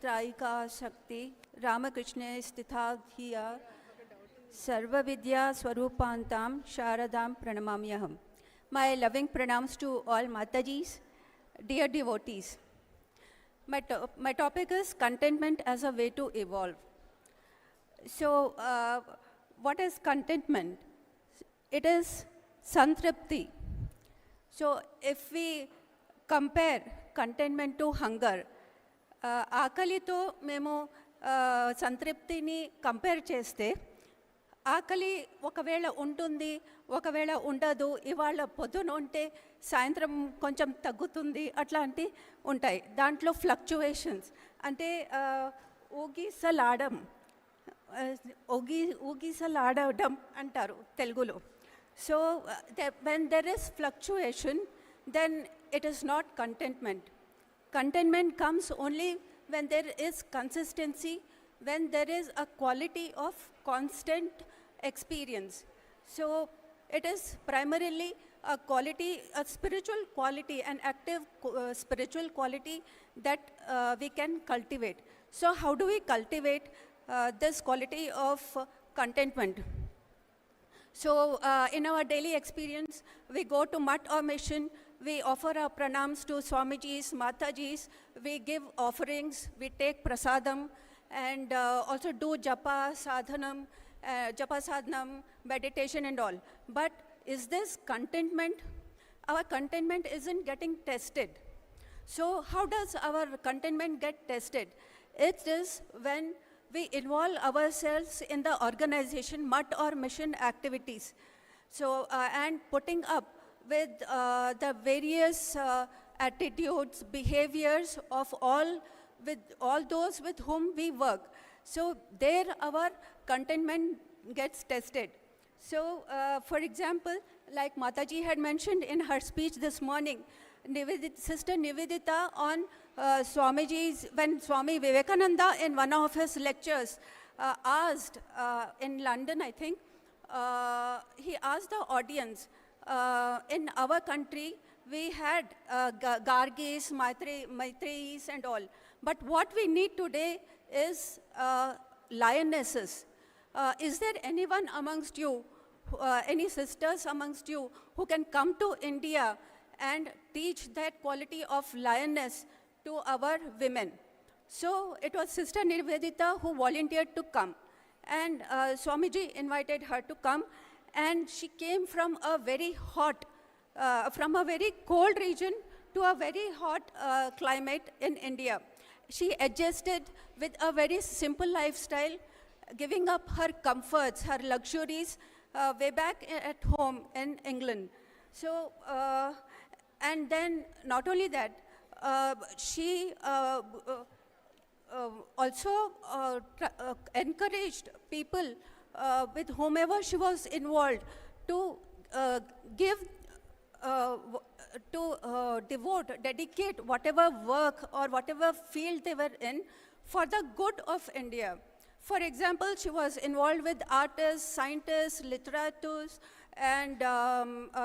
त्रायिका शक्ति रामकृष्णे स्थिता धिया सर्व विद्या स्वरूपांताम शारदाम pranamamyaham. My loving pranams to all Matajis, dear devotees. My topic is contentment as a way to evolve. So, what is contentment? It is santripti. So, if we compare contentment to hunger, ఆకలితో మేము సంతృప్తిని compare చేస్తే ఆకలి ఒకవేళ ఉంటుంది, ఒకవేళ ఉండదు, ఇవాళ పొద్దున ఉంటే సాయంత్రం కొంచెం తగ్గుతుంది, అట్లాంటి ఉంటాయి. దాంట్లో ఫ్లక్చువేషన్స్ అంటే ఊగిసలాడడం అంటారు తెలుగులో. So when there is fluctuation, then it is not contentment. Contentment comes only when there is consistency, when there is a quality of constant experience. So it is primarily a quality, a spiritual quality, an active spiritual quality that we can cultivate. So how do we cultivate this quality of contentment? So in our daily experience, we go to Mat or mission, we offer our pranams to Swamijis, Matajis, we give offerings, we take prasadam, and also do japa sadhanam, meditation and all. But is this contentment? Our contentment isn't getting tested. So how does our contentment get tested? It is when we involve ourselves in the organization, Mat or mission activities. So, and putting up with the various attitudes, behaviors of with all those with whom we work. So there our contentment gets tested. So for example, like Mataji had mentioned in her speech this morning, Sister Nivedita on Swamiji's, when Swami Vivekananda in one of his lectures asked in London, I think, he asked the audience, in our country, we had Gargis, Maitreyis and all. But what we need today is lionesses. Is there anyone amongst you, any sisters amongst you, who can come to India and teach that quality of lioness to our women? So it was Sister Nivedita who volunteered to come. And Swamiji invited her to come. And she came from a very hot, from a very cold region to a very hot climate in India. She adjusted with a very simple lifestyle, giving up her comforts, her luxuries, way back at home in England. So, and then not only that, she also encouraged people with whomever she was involved to dedicate whatever work or whatever field they were in for the good of India. For example, she was involved with artists, scientists, literators, and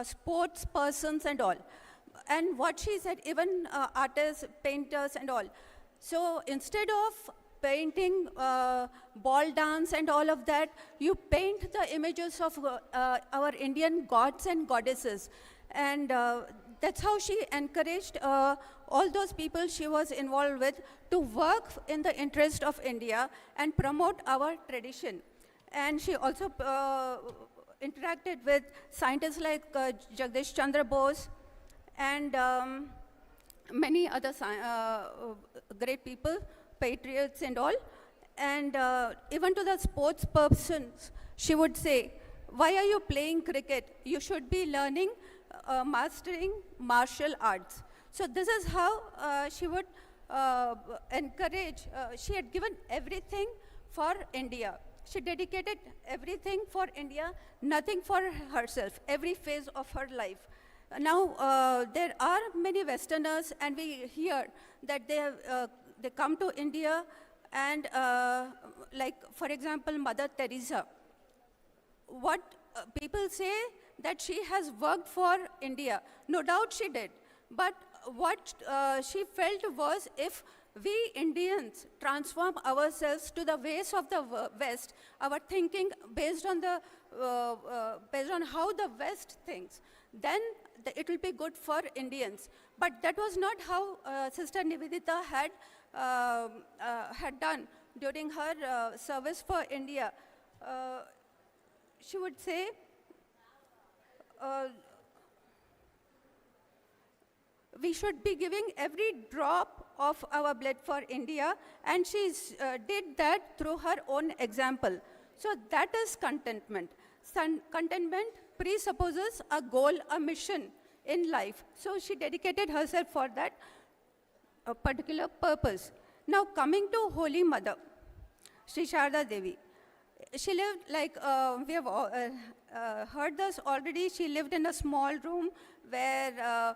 sports persons and all. And what she said, even artists, painters and all. So instead of painting ball dance and all of that, you paint the images of our Indian gods and goddesses. And that's how she encouraged all those people she was involved with to work in the interest of India and promote our tradition. And she also interacted with scientists like Jagdish Chandra Bose and many other great people, patriots and all. And even to the sports persons, she would say, why are you playing cricket? You should be learning, mastering martial arts. So this is how she would encourage. She had given everything for India. She dedicated everything for India, nothing for herself, every phase of her life. Now, there are many Westerners, and we hear that they come to India and, like, for example, Mother Teresa. What people say that she has worked for India. No doubt she did. But what she felt was if we Indians transform ourselves to the ways of the West, our thinking based on how the West thinks, then it will be good for Indians. But that was not how Sister Nivedita had done during her service for India. She would say, we should be giving every drop of our blood for India, and she did that through her own example. So that is contentment. Contentment presupposes a goal, a mission in life. So she dedicated herself for that particular purpose. Now coming to Holy Mother, Sri Sarada Devi. She lived like, we have heard this already, she lived in a small room where,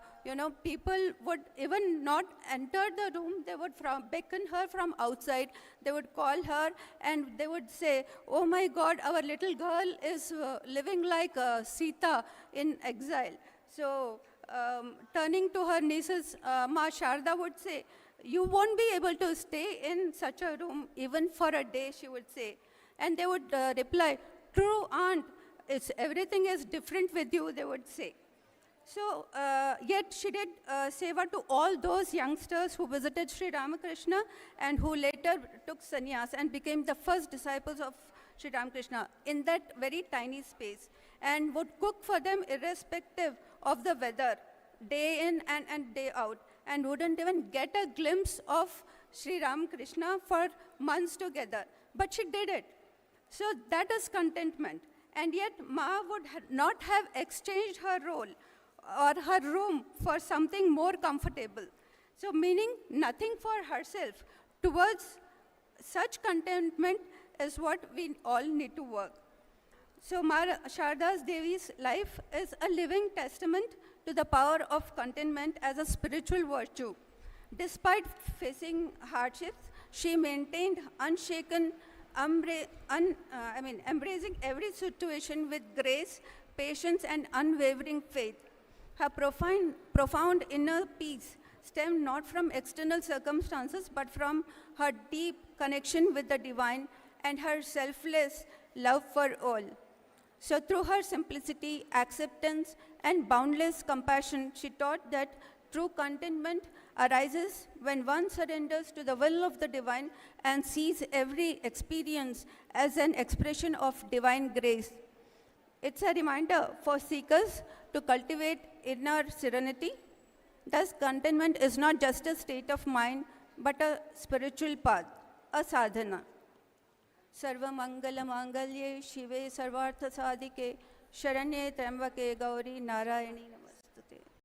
people would even not enter the room. They would beckon her from outside. They would call her and they would say, oh my God, our little girl is living like Sita in exile. So turning to her nieces, Ma Sharda would say, you won't be able to stay in such a room even for a day, she would say. And they would reply, true aunt, everything is different with you, they would say. So, yet she did seva to all those youngsters who visited Sri Ramakrishna and who later took sannyas and became the first disciples of Sri Ramakrishna in that very tiny space, and would cook for them irrespective of the weather, day in and day out, and wouldn't even get a glimpse of Sri Ramakrishna for months together. But she did it. So that is contentment. And yet Ma would not have exchanged her role or her room for something more comfortable. So meaning nothing for herself. Towards such contentment is what we all need to work. So Ma Sharda Devi's life is a living testament to the power of contentment as a spiritual virtue. Despite facing hardships, she maintained unshaken, embracing every situation with grace, patience, and unwavering faith. Her profound inner peace stemmed not from external circumstances, but from her deep connection with the divine and her selfless love for all. So through her simplicity, acceptance, and boundless compassion, she taught that true contentment arises when one surrenders to the will of the divine and sees every experience as an expression of divine grace. It's a reminder for seekers to cultivate inner serenity. Thus, contentment is not just a state of mind, but a spiritual path, a sadhana. Sarva Mangala Mangalye Shive Sarvartha Sadhike Sharanye Trambake Gauri Narayani Namaste.